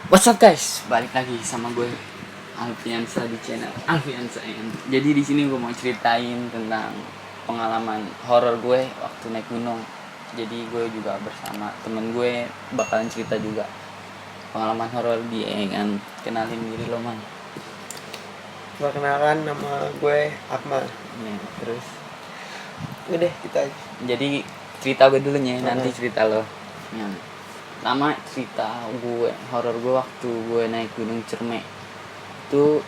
What's up guys, balik lagi sama gue Alfiansa di channel Alfiansa N. Jadi di sini gue mau ceritain tentang pengalaman horor gue waktu naik gunung. Jadi gue juga bersama temen gue bakalan cerita juga pengalaman horor dia kan. Kenalin diri lo man. Perkenalkan, nama gue Akmal. Ya, terus Udah kita jadi cerita gue dulu nya, nanti cerita lo. Ya. Pertama cerita gue horor gue waktu gue naik gunung Cerme. Itu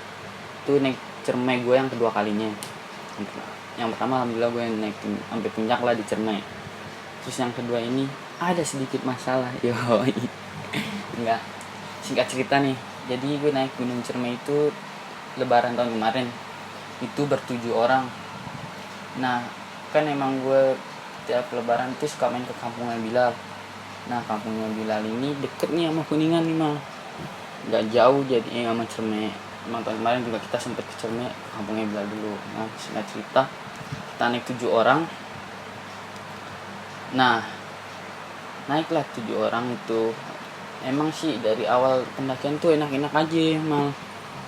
naik Cerme gue yang kedua kalinya. Yang pertama alhamdulillah gue naik sampai puncak lah di Cerme. Terus yang kedua ini ada sedikit masalah. Enggak. Singkat cerita nih. Jadi gue naik gunung Cerme itu lebaran tahun kemarin. Itu bertujuh orang. Nah, kan emang gue tiap lebaran tuh suka main ke kampungnya Bilal. Nah, kampungnya Bilal ini deket nih sama Kuningan nih mal, nggak jauh jadi sama Cerme. Emang tahun kemarin juga kita sempet ke Cerme, kampungnya Bilal dulu. Nah, singkat cerita kita naik 7 orang. Nah, naiklah 7 orang itu. Emang sih dari awal pendakian tuh enak-enak aja mal.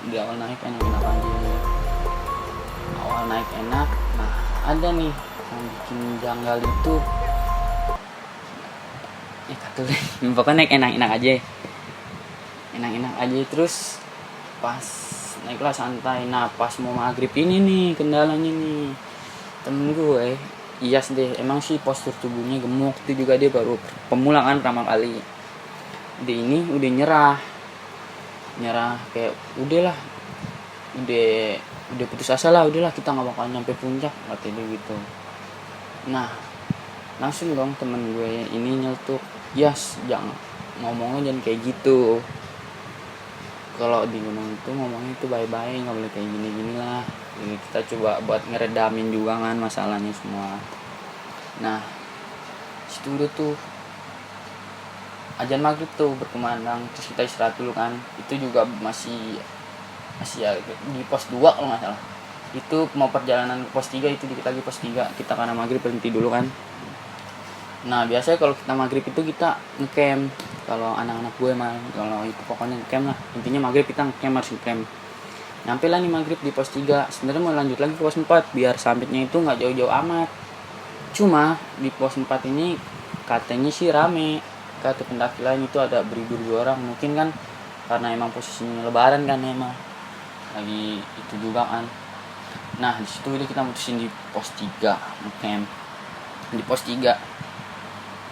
Di awal naik enak-enak aja. Awal naik enak. Nah, ada nih yang bikin janggal itu. Pokoknya naik enak-enak aja terus pas naiklah santai. Nah pas mau maghrib ini nih kendalanya nih, temen gue Iyas deh, emang sih postur tubuhnya gemuk, itu juga dia baru pemula kan pertama kali. Dia ini udah nyerah kayak udahlah, udah putus asa lah, udahlah kita nggak bakal nyampe puncak katanya dia gitu. Nah langsung dong temen gue ini nyeletuk, Yas jangan ngomongnya jangan kayak gitu, kalau di gunung itu ngomongnya itu bye-bye, nggak boleh kayak gini lah. Jadi kita coba buat ngeredamin juga kan masalahnya semua. Nah situ udah tuh ajan maghrib tuh berkumandang, terus kita istirahat dulu kan. Itu juga masih ya, di pos 2 kalau nggak salah. Itu mau perjalanan ke pos 3, itu dikit lagi pos 3 kita karena maghrib berhenti dulu kan. Nah biasanya kalau kita maghrib itu kita ngecamp. Kalau anak-anak gue mah kalau itu pokoknya ngecamp lah. Intinya maghrib kita ngecamp, harus ngecamp. Nyampe lah nih maghrib di pos 3. Sebenarnya mau lanjut lagi ke pos 4 biar summitnya itu nggak jauh-jauh amat. Cuma di pos 4 ini katanya sih rame. Kata pendaki lain itu ada beribu-ribu orang. Mungkin kan karena emang posisinya lebaran kan emang lagi itu juga kan. Nah di situ kita mutusin di pos 3 ngecamp. Di pos 3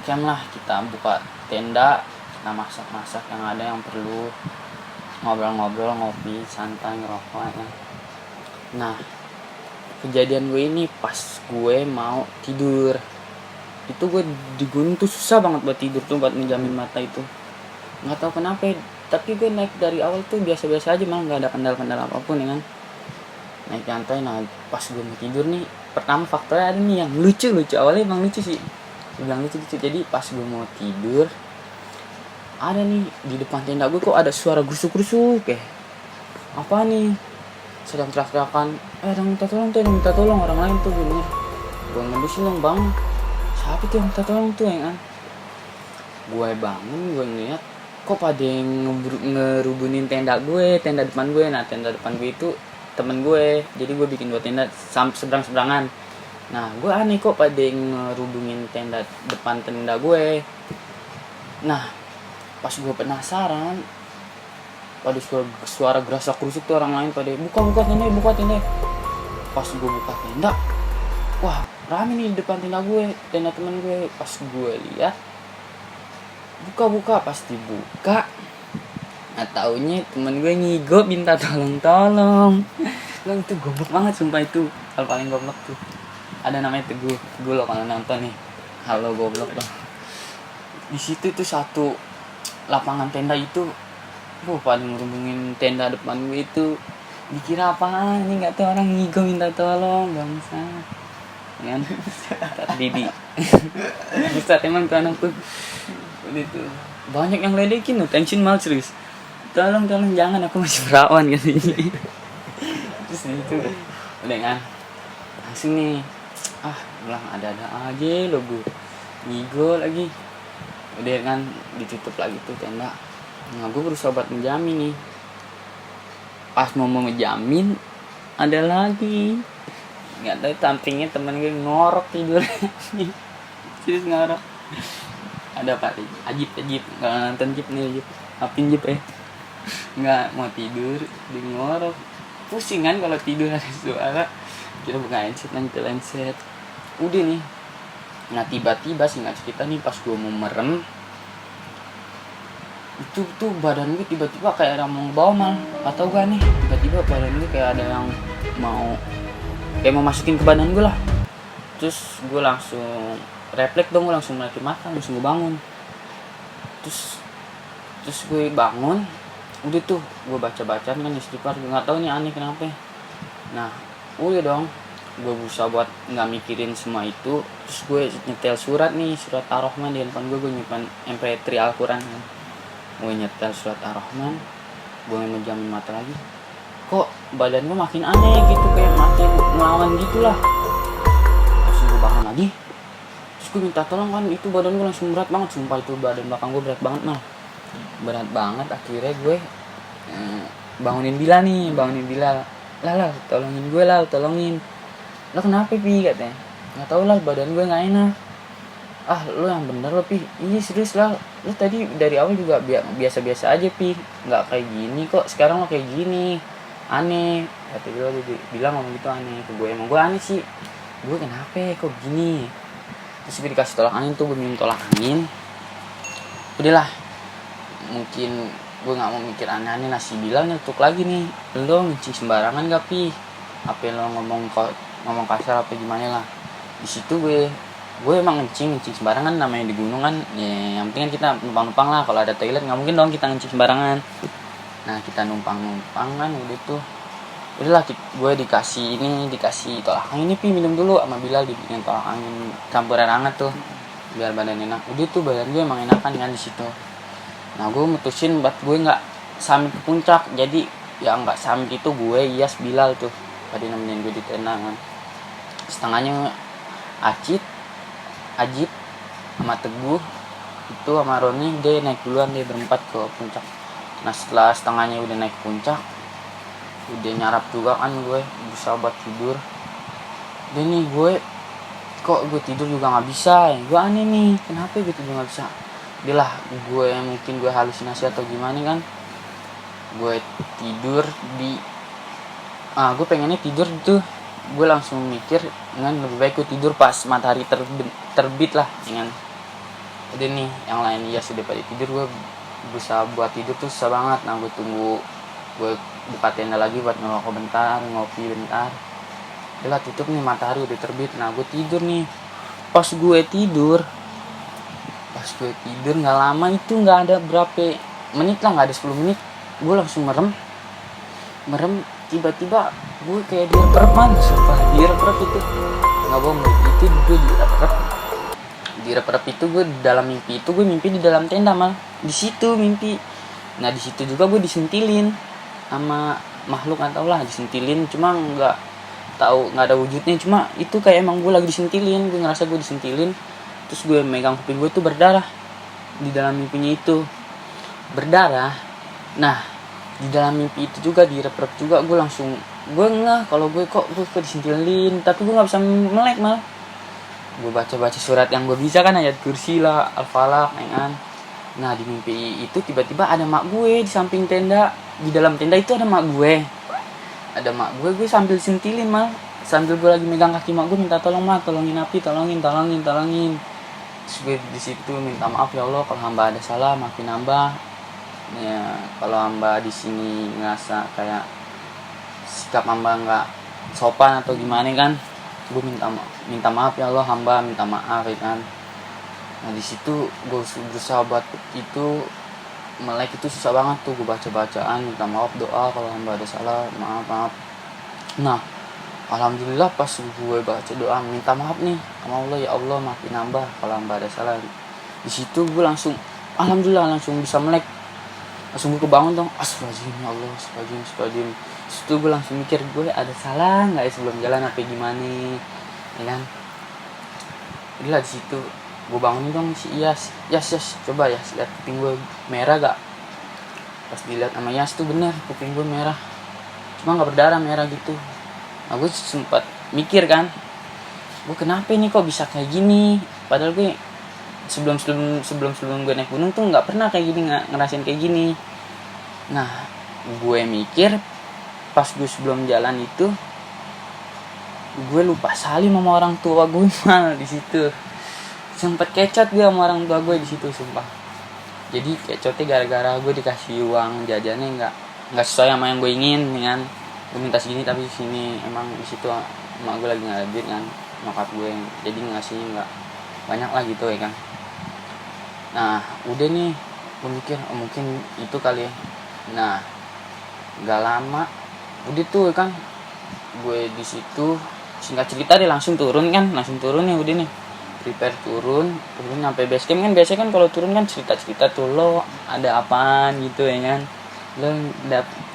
camp lah, kita buka tenda, kita masak yang ada yang perlu, ngobrol-ngobrol, ngopi, santai, ngerokok ya. Nah kejadian gue ini pas gue mau tidur, itu gue di gunung tuh susah banget buat tidur tuh, buat ngejamin mata itu. Nggak tahu kenapa, tapi gue naik dari awal tuh biasa-biasa aja, malah nggak ada kendala apapun ya kan. Naik santai. Nah pas gue mau tidur nih, pertama faktornya ada nih yang lucu awalnya emang lucu sih, bilang lucu. Jadi pas gue mau tidur ada nih di depan tenda gue kok ada suara grusuk-grusuk apa nih, sedang teriak-teriakan, ada minta tolong orang lain tuh. Gue ngedusin dong, bang siapa tuh yang minta tolong tuh ya kan. Gue bangun, gue ngeliat kok pada ngerubunin tenda depan gue. Nah tenda depan gue itu temen gue, jadi gue bikin 2 tenda seberang-seberangan. Nah gue aneh kok pada ngerubungin tenda depan tenda gue. Nah pas gue penasaran, pada suara gerasak kerusuk tuh orang lain pada buka tenda. Pas gue buka tenda, wah rame nih di depan tenda gue, tenda temen gue. Pas gue lihat buka, pas dibuka, nah taunya temen gue ngigo minta tolong. Lo itu goblok banget sumpah, itu hal paling goblok tuh. Ada namanya Teguh lo kalau nonton nih, halo goblok dong. Di situ tuh satu lapangan tenda itu, pada ngerubungin tenda depan gue itu. Dikira apaan ini, nggak tahu orang ngigo minta tolong, bangsa kan. Didi bisa emang tuh anak tuh itu banyak yang ledekin, tension mal serius. Tolong jangan, aku masih perawan katanya. Terus itu udah kan langsung nih, bilang ada aja lo gue ngigo lagi. Udah kan ditutup lagi tuh tenda. Nah gue berusaha buat menjamin nih, pas mau ngejamin ada lagi, nggak tahu sampingnya temen gue ngorok tidur. Serius ngorok. Ada Pak Ajib nggak nonton Jip nih, Jip apin Jip nggak mau tidur di ngorok. Pusing kan kalau tidur ada suara, kita buka handset, nanti handset udah nih. Nah tiba-tiba singkat cerita nih, pas gue mau merem itu tuh badan gue tiba-tiba kayak ada mau ngebawa mal, atau gak nih, tiba-tiba badan gue kayak ada yang mau masukin ke badan gue lah. Terus gue langsung refleks dong, gue langsung melek mata, langsung gue bangun. Terus gue bangun, udah tuh gue baca-bacaan kan istighfar, gue nggak tahu nih aneh kenapa. Nah udah dong, gue berusaha buat nggak mikirin semua itu. Terus gue nyetel surat Ar-Rahman di handphone gue nyimpan MP3 Al-Quran kan. Gue nyetel surat Ar-Rahman, gue menjamin mata lagi, kok badan gue makin aneh gitu, kayak makin ngelawan gitu lah. Langsung gue bangun lagi, terus gue minta tolong kan, itu badan gue langsung berat banget, sumpah itu badan belakang gue berat banget mal, berat banget. Akhirnya gue bangunin Bilal, lah tolongin gue lah, tolongin. Lah kenapa Pi, katanya, nggak tahu lah badan gue nggak enak. Ah lu yang bener lo Pi, iya serius lah, lu tadi dari awal juga biasa-biasa aja Pi, nggak kayak gini kok, sekarang lo kayak gini, aneh. Kata dia bilang ngomong gitu aneh ke gue, emang gue aneh sih, gue kenapa kok gini. Terus gue dikasih tolak angin tuh, gue minum tolak angin. Udahlah, mungkin gue nggak mau mikir aneh-aneh. Nasi Bilal nyetuk lagi nih, lo ngencing sembarangan gak Pi, apa lo ngomong kasar apa gimana lah. Di situ gue emang ngencing sembarangan, namanya di gunung kan ya, yang penting kan kita numpang lah, kalau ada toilet nggak mungkin dong kita ngencing sembarangan. Nah kita numpang kan, udah tuh udahlah, gue dikasih tolak angin nih Pi, minum dulu sama Bilal, dibikin tolak angin campuran hangat tuh biar badan enak. Udah tuh badan gue emang enakan kan di situ. Nah gue mutusin buat gue nggak summit ke puncak, jadi yang nggak summit itu gue, Iyas, Bilal tuh tadi nemenin gue di tenda kan. Setengahnya Ajib sama Teguh itu sama Roni, dia naik duluan, dia berempat ke puncak. Nah setelah setengahnya udah naik puncak, udah nyarap juga kan, gue berusaha buat tidur. Dan nih gue tidur juga nggak bisa, gue aneh nih, kenapa gue tidur nggak bisa. Dia lah, mungkin gue halusinasi atau gimana kan, gue tidur gue pengennya tidur tuh, gue langsung mikir dengan lebih baik gue tidur pas matahari terbit lah dengan. Udah nih yang lain ya sudah pada tidur, gue berusaha buat tidur tuh susah banget. Nah gue buka tenda lagi buat ngerokok bentar, ngopi bentar. Udah tutup nih, matahari udah terbit. Nah gue tidur nih, pas gue tidur nggak lama itu, nggak ada berapa menit lah, nggak ada 10 menit, gue langsung merem. Tiba-tiba gue kayak direp-repan, sumpah direp-rep itu nggak bohong, itu gue direp-rep itu gue dalam mimpi. Itu gue mimpi di dalam tenda mal, di situ mimpi. Nah di situ juga gue disentilin sama makhluk, nggak tau lah disentilin, cuma nggak ada wujudnya, cuma itu kayak emang gue lagi disentilin. Gue ngerasa gue disentilin, terus gue megang kuping gue tuh berdarah di dalam mimpinya itu, berdarah. Nah di dalam mimpi itu juga direp-rep juga, gue ngeh kalau gue disentilin, tapi gue nggak bisa melek mal. Gue baca surat yang gue bisa kan, ayat kursi lah, Al-Falaq kan. Nah di mimpi itu tiba-tiba ada mak gue di samping tenda, di dalam tenda itu ada mak gue, gue sambil sentilin mal, sambil gue lagi megang kaki mak gue, minta tolong mak, tolongin api, tolongin. Terus gue di situ minta maaf, ya Allah kalau hamba ada salah, maafin hamba. Ya kalau hamba di sini ngerasa kayak sikap hamba nggak sopan atau gimana kan, gue minta maaf ya Allah, hamba minta maaf ya kan. Nah di situ gue berusaha buat itu melek, itu susah banget tuh. Gue bacaan minta maaf, doa kalau hamba ada salah, maaf. Nah alhamdulillah pas gue baca doa minta maaf nih sama Allah, ya Allah maafin hamba kalau hamba ada salah, di situ gue langsung alhamdulillah langsung bisa melek. Langsung gue kebangun dong, astagfirullahaladzim ya Allah, astagfirullahaladzim. Situ gue langsung mikir, gue ada salah nggak ya sebelum jalan apa gimana ya kan. Udah di situ gue bangun dong si Iyas, coba ya lihat kuping gue merah gak. Pas dilihat sama Yas tuh bener kuping gue merah, cuma nggak berdarah, merah gitu. Nah gue sempat mikir kan, gue kenapa nih kok bisa kayak gini, padahal gue sebelum gue naik gunung tuh nggak pernah kayak gini, nggak ngerasain kayak gini. Nah gue mikir pas gue sebelum jalan itu gue lupa salim sama orang tua gue malah di situ. Sempet kecot gue sama orang tua gue di situ sumpah. Jadi kecotnya gara-gara gue dikasih uang jajannya nggak sesuai sama yang gue ingin kan. Gue minta segini tapi sini emang di situ emak gue lagi nggak ada duit kan, nyokap gue, jadi ngasihnya nggak banyak lah gitu ya kan. Nah udah nih gue mikir mungkin itu kali ya. Nah nggak lama udah tuh kan gue di situ, singkat cerita dia langsung turun nih udah nih prepare turun sampai base camp kan. Biasanya kan kalau turun kan cerita tuh, lo ada apaan gitu ya kan, lo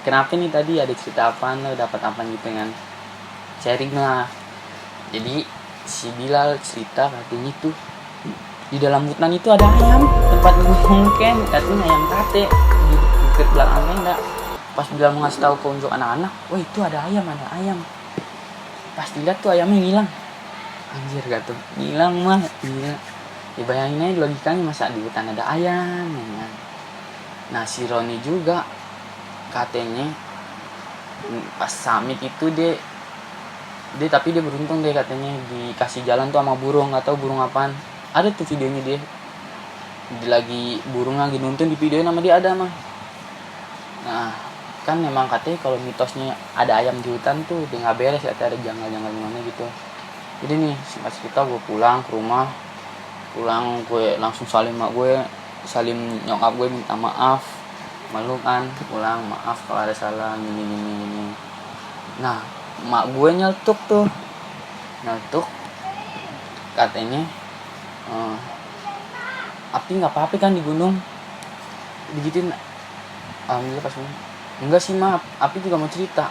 kenapa nih tadi ada cerita apaan, lo dapat apaan gitu kan, sharing lah. Jadi si Bilal cerita katanya tuh di dalam hutan itu ada ayam, tempat gunung kan, katanya ayam kate di dekat belakang tenda. Pas Bilal mau ngasih tahu ke untuk anak-anak, wah itu ada ayam. Pas dilihat tuh ayamnya ngilang. Anjir gak tuh, ngilang mah gila. Ya bayangin aja logikanya, masa di hutan ada ayam ya kan? Nah si Roni juga katanya pas summit itu dia tapi dia beruntung deh katanya dikasih jalan tuh sama burung, nggak tahu burung apaan. Ada tuh videonya dia lagi burung lagi nuntun, di videonya nama dia ada mah. Nah kan memang katanya kalau mitosnya ada ayam di hutan tuh dia nggak beres, katanya ada janggal-janggal gimana gitu. Jadi nih singkat cerita gue pulang ke rumah, gue langsung salim nyokap gue, minta maaf, malu kan, pulang maaf kalau ada salah gini. Nah mak gue nyeletuk katanya Api nggak apa-apa kan di gunung digituin. Alhamdulillah pas ini enggak sih maaf, Api juga mau cerita.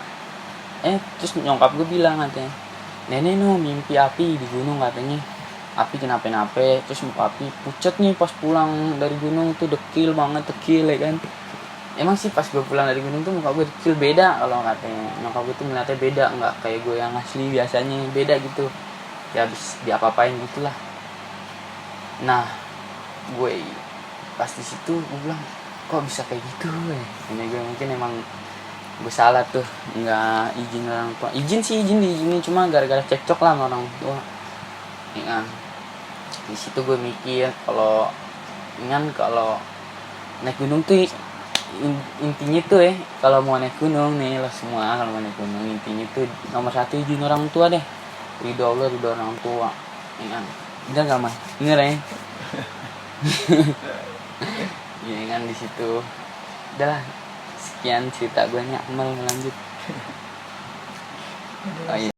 Terus nyokap gue bilang katanya, nenek mimpi Api di gunung katanya Api kenapa-napa. Terus Api pucat nih pas pulang dari gunung tuh, dekil ya kan. Emang sih pas gue pulang dari gunung tuh muka gue dekil, beda kalau katanya nyokap gue tuh melihatnya beda, nggak kayak gue yang asli biasanya, beda gitu ya, habis diapa-apain gitulah. Nah gue pas di situ gue bilang kok bisa kayak gitu ya. Ini gue mungkin emang gue salah tuh, nggak izin orang tua. Izin diizinin, cuma gara-gara cekcok lah sama orang tua ya. Di situ gue mikir kalau naik gunung tuh intinya tuh kalau mau naik gunung nih, lo semua kalau mau naik gunung intinya tuh nomor 1 izin orang tua deh, ridho Allah, ridho orang tua ya. Bener nggak mah, bener ya. Ya kan di situ udahlah, sekian cerita gue nya, Amal lanjut. Oh iya.